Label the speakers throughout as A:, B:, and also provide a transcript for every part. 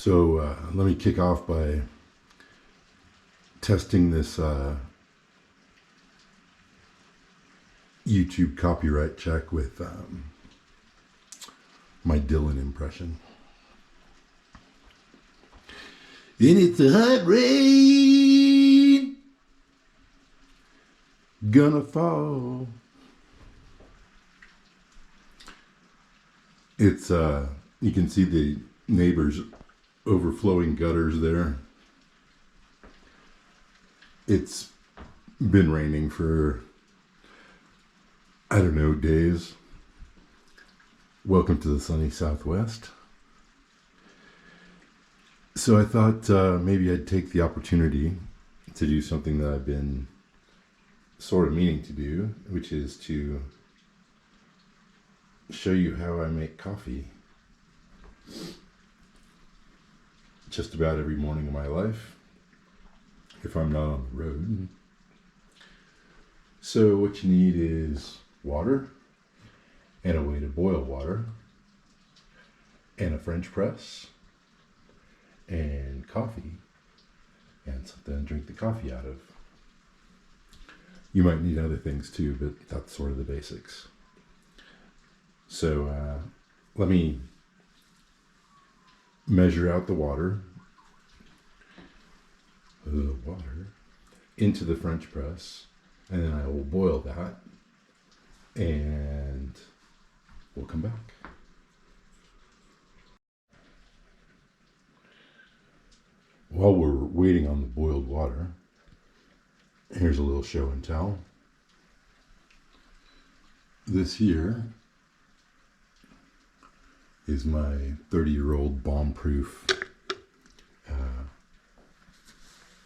A: So let me kick off by testing this YouTube copyright check with my Dylan impression. And it's a hot rain gonna fall. It's you can see the neighbors' overflowing gutters there. It's been raining for, I don't know, days. Welcome to the sunny Southwest. So I thought maybe I'd take the opportunity to do something that I've been sort of meaning to do, which is to show you how I make coffee. Just about every morning of my life, if I'm not on the road. So what you need is water, and a way to boil water, and a French press, and coffee, and something to drink the coffee out of. You might need other things too, but that's sort of the basics. So let me measure out the water into the French press, and then I will boil that, and we'll come back. While we're waiting on the boiled water, here's a little show and tell. This here is my 30-year-old bomb-proof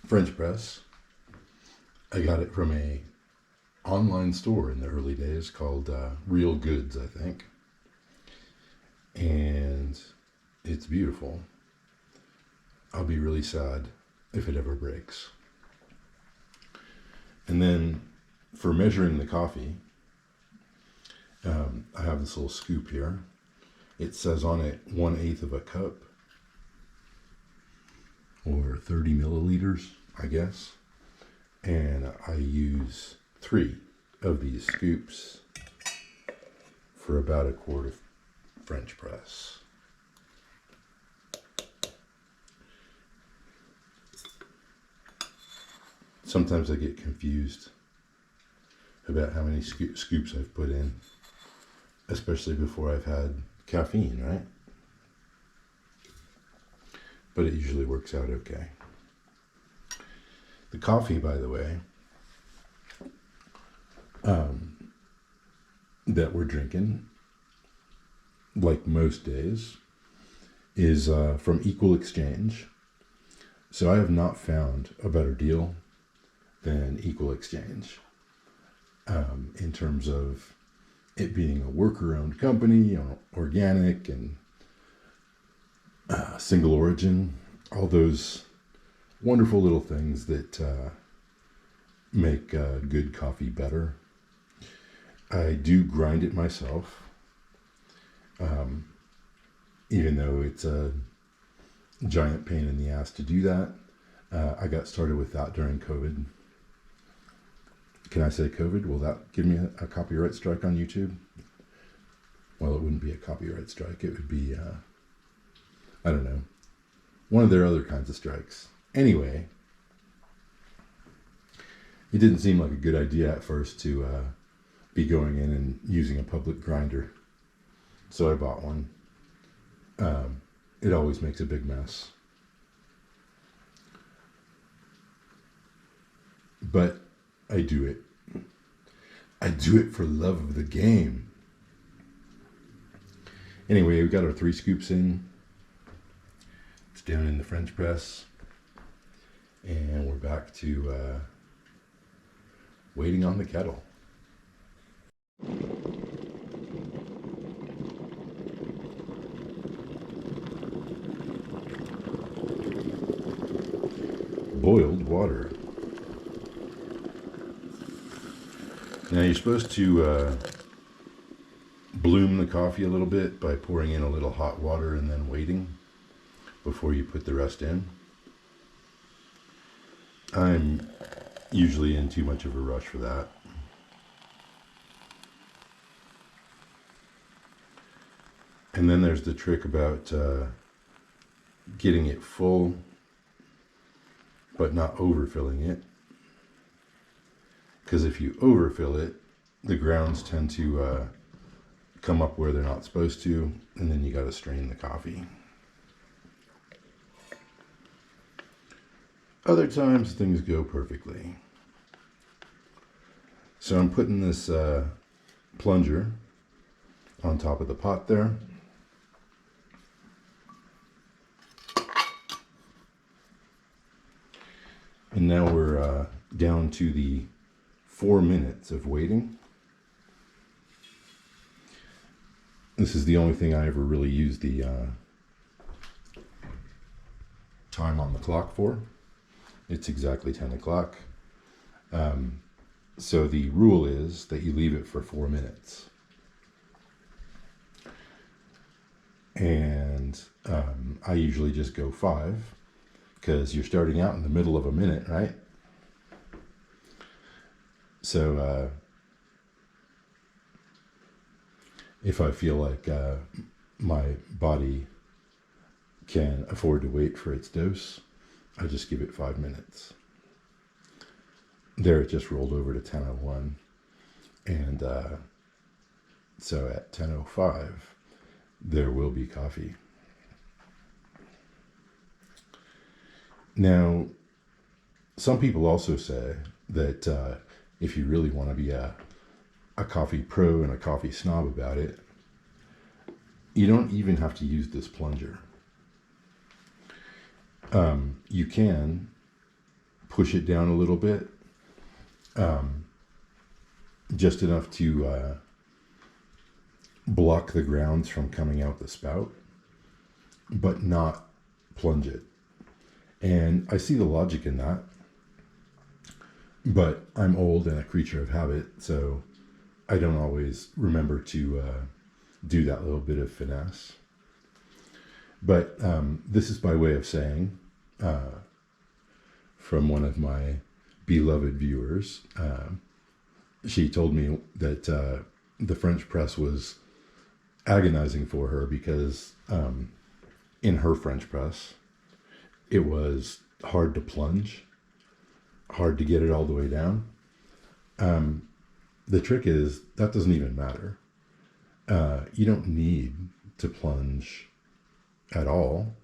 A: French press. I got it from a online store in the early days called Real Goods, I think. And it's beautiful. I'll be really sad if it ever breaks. And then for measuring the coffee, I have this little scoop here. It says on it 1/8 of a cup, or 30 milliliters, I guess. And I use 3 of these scoops for about a quart of French press. Sometimes I get confused about how many scoops I've put in, especially before I've had caffeine, right? But it usually works out okay. The coffee, by the way, that we're drinking, like most days, is from Equal Exchange. So I have not found a better deal than Equal Exchange in terms of it being a worker-owned company, organic and single origin, all those wonderful little things that make good coffee better. I do grind it myself, even though it's a giant pain in the ass to do that. I got started with that during COVID. Can I say COVID? Will that give me a copyright strike on YouTube? Well, it wouldn't be a copyright strike. It would be, I don't know, one of their other kinds of strikes. Anyway, it didn't seem like a good idea at first to be going in and using a public grinder. So I bought one. It always makes a big mess. But I do it. I do it for love of the game. Anyway, we got our 3 scoops in. It's down in the French press. And we're back to waiting on the kettle. Boiled water. Now you're supposed to bloom the coffee a little bit by pouring in a little hot water and then waiting. before you put the rest in. I'm usually in too much of a rush for that. And then there's the trick about getting it full, but not overfilling it. Because if you overfill it, the grounds tend to come up where they're not supposed to, and then you got to strain the coffee. Other times things go perfectly. So I'm putting this plunger on top of the pot there. And now we're down to the 4 minutes of waiting. This is the only thing I ever really use the time on the clock for. It's exactly 10 o'clock. So the rule is that you leave it for 4 minutes. And I usually just go 5, because you're starting out in the middle of a minute, right? So if I feel like my body can afford to wait for its dose, I just give it 5 minutes. There it just rolled over to 10:01. And so at 10:05, there will be coffee. Now, some people also say that if you really want to be a coffee pro and a coffee snob about it, you don't even have to use this plunger. You can push it down a little bit, just enough to block the grounds from coming out the spout, but not plunge it. And I see the logic in that, but I'm old and a creature of habit, so I don't always remember to do that little bit of finesse. But this is by way of saying, from one of my beloved viewers, she told me that the French press was agonizing for her because in her French press, it was hard to plunge, hard to get it all the way down. The trick is that doesn't even matter. You don't need to plunge at all.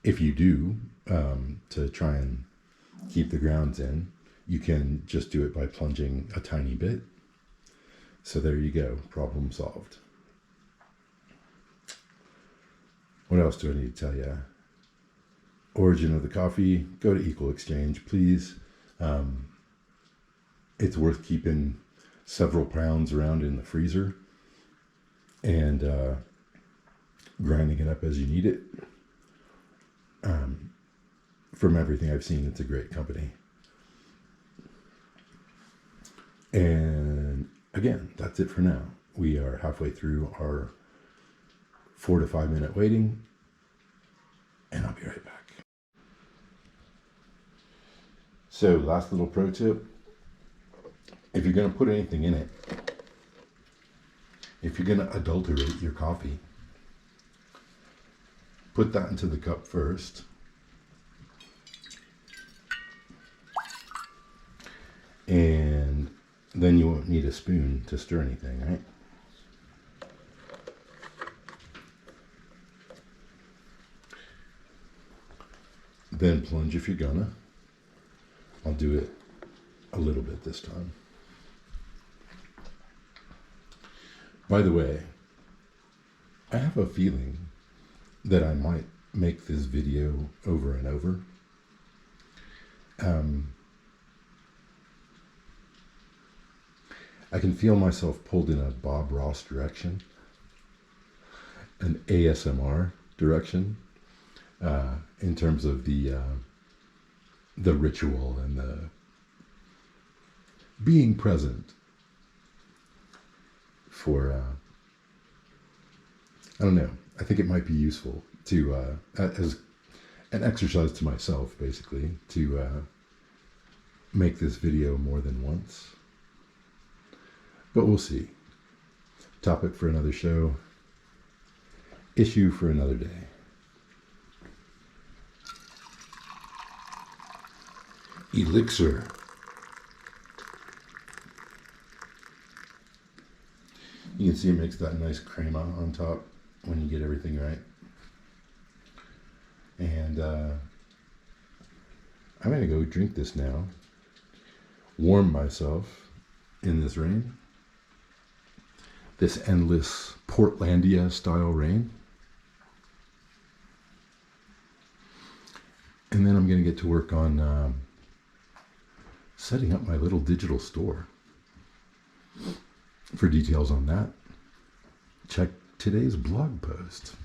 A: If you do, to try and keep the grounds in, you can just do it by plunging a tiny bit. So there you go, problem solved. What else do I need to tell you? Origin of the coffee, go to Equal Exchange, please. It's worth keeping several pounds around in the freezer and grinding it up as you need it. From everything I've seen, it's a great company. And again, that's it for now. We are halfway through our 4 to 5 minute waiting, and I'll be right back. So, last little pro tip. If you're going to put anything in it, if you're going to adulterate your coffee, put that into the cup first. And then you won't need a spoon to stir anything, right? Then plunge if you're gonna. I'll do it a little bit this time. By the way, I have a feeling that I might make this video over and over. I can feel myself pulled in a Bob Ross direction, an ASMR direction, in terms of the ritual and the being present for, I don't know, I think it might be useful to, as an exercise to myself, basically, to make this video more than once. But we'll see. Topic for another show. Issue for another day. Elixir. You can see it makes that nice crema on top when you get everything right. And I'm going to go drink this now. Warm myself in this rain. This endless Portlandia style rain. And then I'm going to get to work on setting up my little digital store. For details on that, check today's blog post.